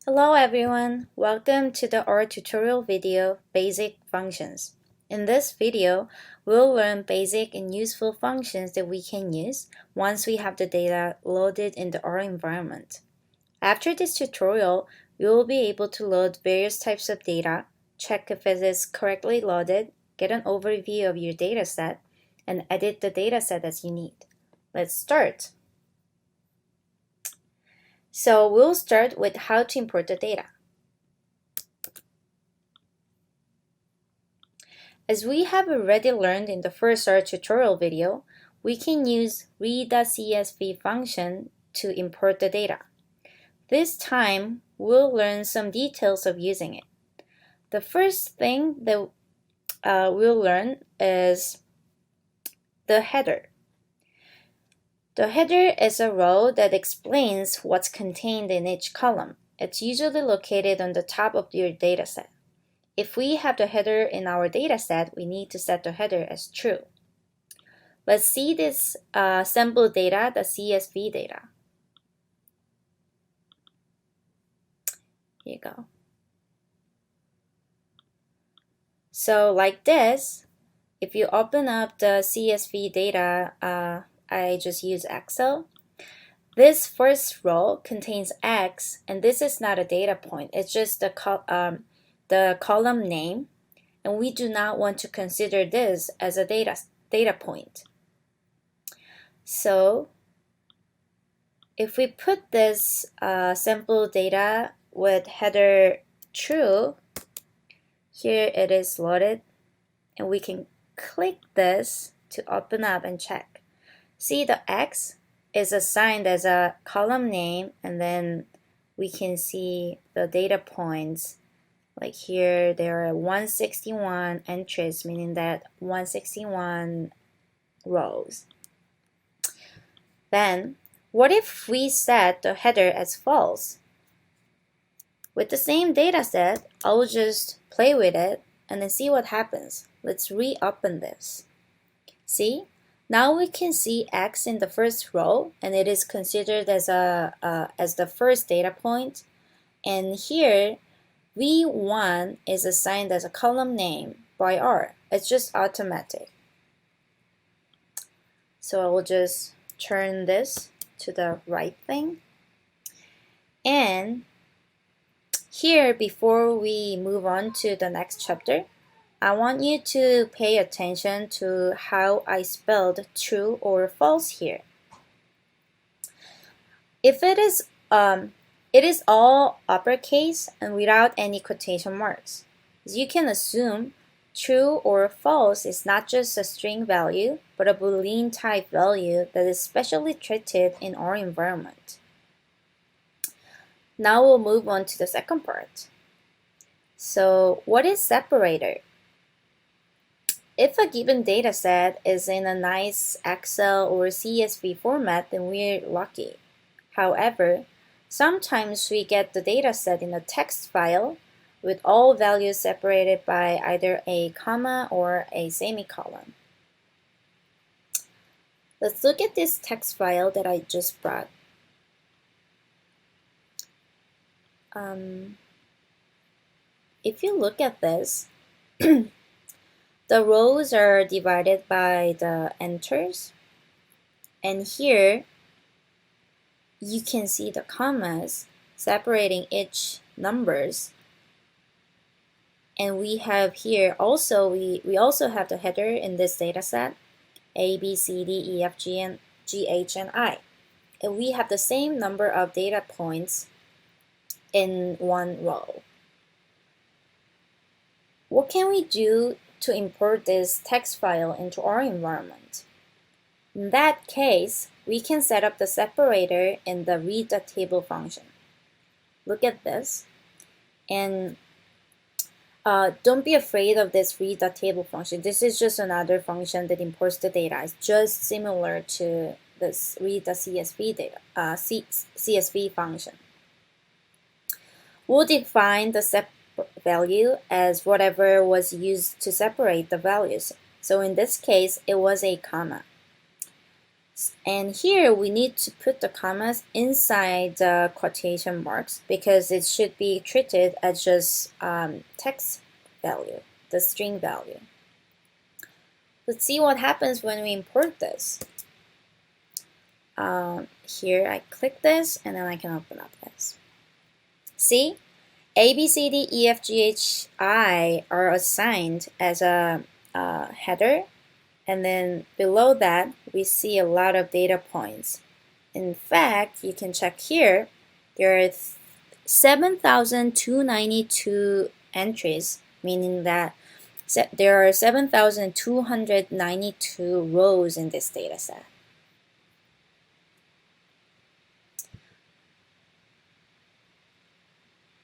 Hello everyone, welcome to our tutorial video, Basic Functions. In this video, we'll learn basic and useful functions that we can use once we have the data loaded into our environment. After this tutorial, we will be able to load various types of data, check if it is correctly loaded, get an overview of your dataset, and edit the dataset as you need. Let's start. So we'll start with how to import the data. As we have already learned in the first R tutorial video, we can use read.csv function to import the data. This time, we'll learn some details of using it. The first thing that we'll learn is the header. The header is a row that explains what's contained in each column. It's usually located on the top of your dataset. If we have the header in our dataset, we need to set the header as true. Let's see this sample data, the CSV data. Here you go. So like this, if you open up the CSV data, I just use Excel. This first row contains X, and this is not a data point. It's just the column name, and we do not want to consider this as a data point. So if we put this sample data with header true, here it is loaded, and we can click this to open up and check. See, the X is assigned as a column name, and then we can see the data points. Like here, there are 161 entries, meaning that 161 rows. Then, what if we set the header as false? With the same data set, I'll just play with it and then see what happens. Let's reopen this. See? Now we can see X in the first row, and it is considered as the first data point. And here, V1 is assigned as a column name by R. It's just automatic. So I will just turn this to the right thing. And here, before we move on to the next chapter, I want you to pay attention to how I spelled true or false here. If it is all uppercase and without any quotation marks. As you can assume, true or false is not just a string value, but a Boolean type value that is specially treated in our environment. Now we'll move on to the second part. So what is separator? If a given data set is in a nice Excel or CSV format, then we're lucky. However, sometimes we get the data set in a text file with all values separated by either a comma or a semicolon. Let's look at this text file that I just brought. If you look at this, the rows are divided by the enters, and here you can see the commas separating each numbers. And we have here also, we also have the header in this data set, A, B, C, D, E, F, G, H, and I. And we have the same number of data points in one row. What can we do to import this text file into our environment? In that case, we can set up the separator in the read.table function. Look at this. And don't be afraid of this read.table function. This is just another function that imports the data. It's just similar to this read.csv data, CSV function. We'll define the value as whatever was used to separate the values. So in this case, it was a comma. And here we need to put the commas inside the quotation marks because it should be treated as just text value, the string value. Let's see what happens when we import this. Here I click this and then I can open up this. See? A, B, C, D, E, F, G, H, I are assigned as a header, and then below that we see a lot of data points. In fact, you can check here, there are 7,292 entries, meaning that there are 7,292 rows in this data set.